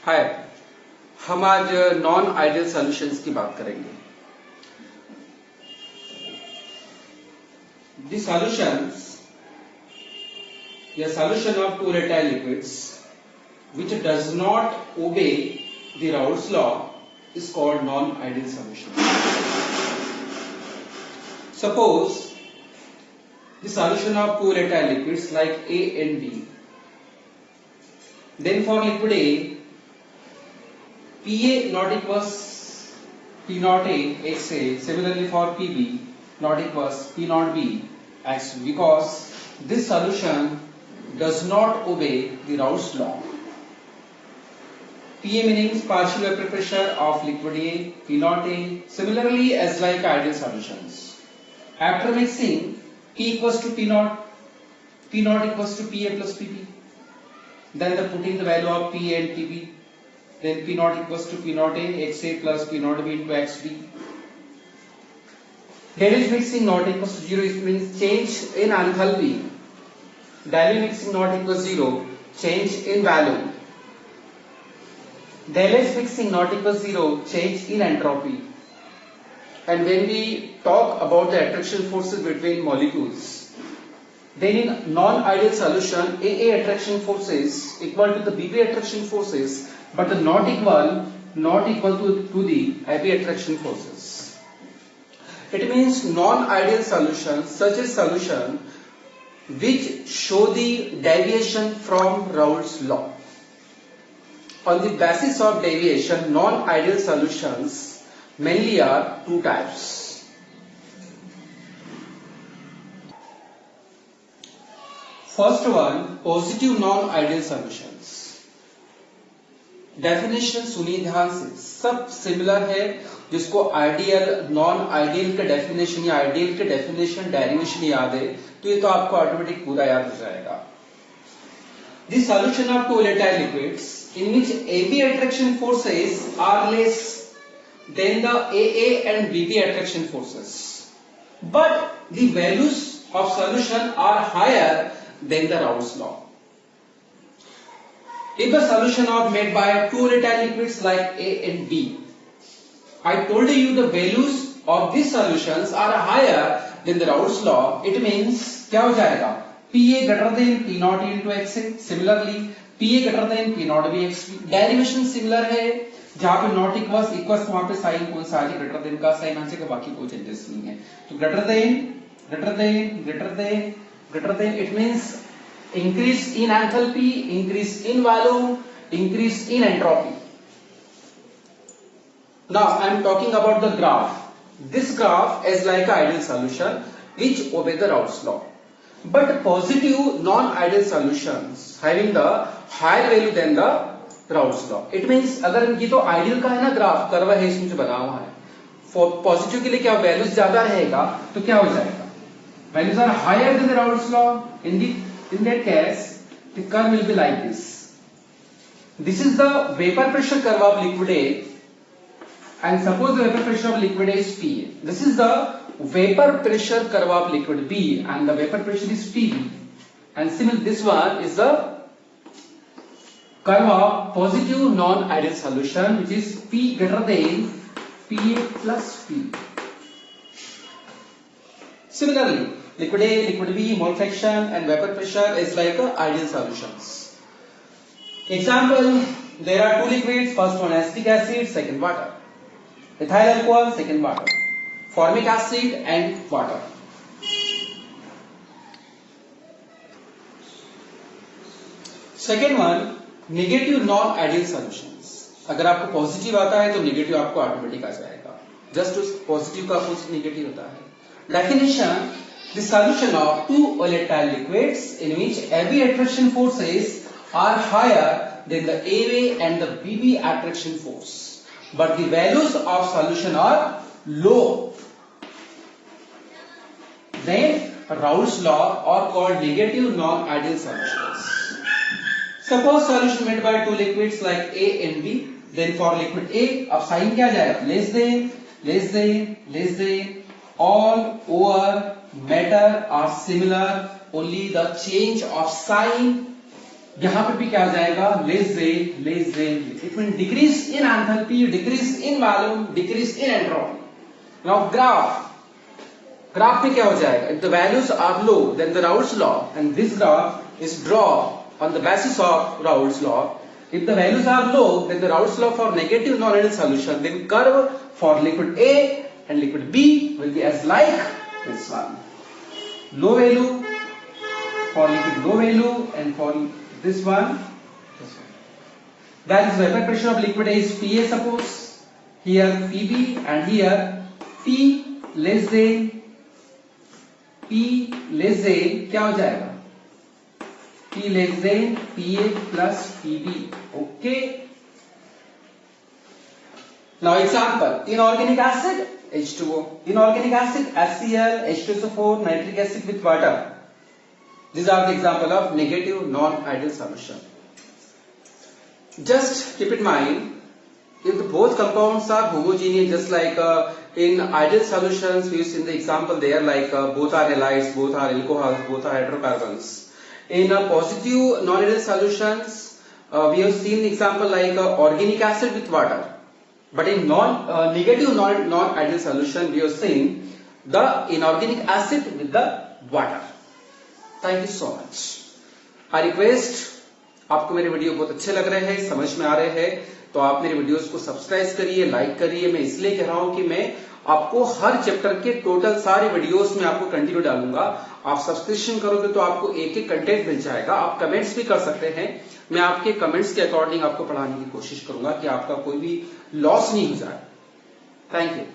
हाय, हम आज non ideal solutions की बात करेंगे। द सॉल्यूशंस या solution of two volatile liquids which does not obey the Raoult's law is called non-ideal solution. Suppose the solution of two volatile liquids like A and B. Then for liquid A, PA not equals P naught A XA. Similarly for PB not equals P naught B X, because this solution does not obey the Raoult's law. PA means partial vapor pressure of liquid A, P naught A. Similarly as like ideal solutions. After mixing, P equals to P naught equals to PA plus PP. Then putting the value of PA and PB. Then P naught equals to P naught A XA plus P naught B into XB. Delic mixing not equals to 0, it means change in enthalpy. Dilute mixing not equals 0, change in value. Delic mixing not equals 0, change in entropy. And when we talk about the attraction forces between molecules, then in non-ideal solution, AA attraction forces equal to the BB attraction forces, but not equal to the AB attraction forces. It means non-ideal solutions, such a solution which show the deviation from Raoult's law. On the basis of deviation, non-ideal solutions mainly are two types. First one, positive non-ideal solutions. Definition सुनिए ध्यान से, सब similar है। जिसको ideal non ideal के definition या ideal के definition derivation याद है तो ये तो आपको ऑटोमेटिक पूरा याद हो जाएगा। The solution of two volatile liquids in which AB attraction forces are less than the AA and BB attraction forces, but the values of solution are higher than the Raoult's law. If the solution are made by two volatile liquids like A and B, I told you the values of these solutions are higher than the Raoult's law. It means क्या हो जाएगा? PA greater than P naught into XA. Similarly, PA greater than P naught B XB. Derivation similar है। जहाँ पे not equals वहां पे sign कौन सा है? ग्रेटर देन का साइन आने का, बाकी कोई चेंजेस नहीं है। तो greater than it means increase in enthalpy, increase in value, increase in entropy. Now I am talking about the graph. This graph is like an ideal solution which obey the Raoult's law. But positive non-ideal solutions having the higher value than the Raoult's law. It means अगर ये तो ideal का है ना graph, curve है इसमें जो बना हुआ है, पॉजिटिव के लिए क्या वैल्यूज ज्यादा रहेगा तो क्या हो जाएगा? Values are higher than the Raoult's law. In that case, the curve will be like this. This is the vapor pressure curve of liquid A, and suppose the vapor pressure of liquid A is PA. This is the vapor pressure curve of liquid B, and the vapor pressure is PB. And similarly, this one is the curve of positive non-ideal solution, which is P greater than PA plus P. Similarly, liquid A, liquid B, mole fraction and vapor pressure is like ideal solutions. Example, there are two liquids, first one acetic acid, second water. Ethyl alcohol, second water. Formic acid and water. Second one, negative non-ideal solutions. अगर आपको positive आता है तो negative आपको automatic आ जाएगा। Just उस positive का opposite negative होता है। Definition: the solution of two volatile liquids in which AB attraction forces are higher than the AA and the BB attraction force, but the values of solution are low. Then Raoult's law are called negative non-ideal solutions. Suppose solution made by two liquids like A and B. Then for liquid A, अब sign क्या जाएगा? less than all over matter are similar, only the change of sign यहां पे भी क्या आ जाएगा, less than, it mean decrease in enthalpy, decrease in volume, decrease in entropy. Now graph में क्या हो जाएगा, if the values are low then the Raoult's law and this graph is draw on the basis of Raoult's law. If the values are low, then the Raoult's law for negative non-ideal solution, then curve for liquid A and liquid B will be as like this one. Low value for liquid low value and for this one. That is vapor pressure of liquid A is PA suppose, here PB and here P less than क्या हो जाएगा, P less than PA plus PB. Okay. Now example, inorganic acid H2O, inorganic acid HCl, H2SO4, nitric acid with water. These are the example of negative non-ideal solution. Just keep in mind, if both compounds are homogeneous, just like in ideal solutions we use in the example there, like both are halides, both are alcohols, both are hydrocarbons. In positive non-ideal solutions, we have seen example like organic acid with water. But in negative non-ideal solution, we have seen the inorganic acid with the water. Thank you so much. I request, आपको मेरे video बहुत अच्छे लग रहे हैं, समझ में आ रहे हैं, तो आप मेरे वीडियोस को सब्सक्राइब करिए, लाइक करिए। मैं इसलिए कह रहा हूं कि मैं आपको हर चैप्टर के टोटल सारे वीडियोस में आपको कंटिन्यू डालूंगा। आप सब्सक्रिप्शन करोगे तो आपको एक एक कंटेंट मिल जाएगा। आप कमेंट्स भी कर सकते हैं, मैं आपके कमेंट्स के अकॉर्डिंग आपको पढ़ाने की कोशिश करूंगा कि आपका कोई भी लॉस नहीं हो जाए। Thank you.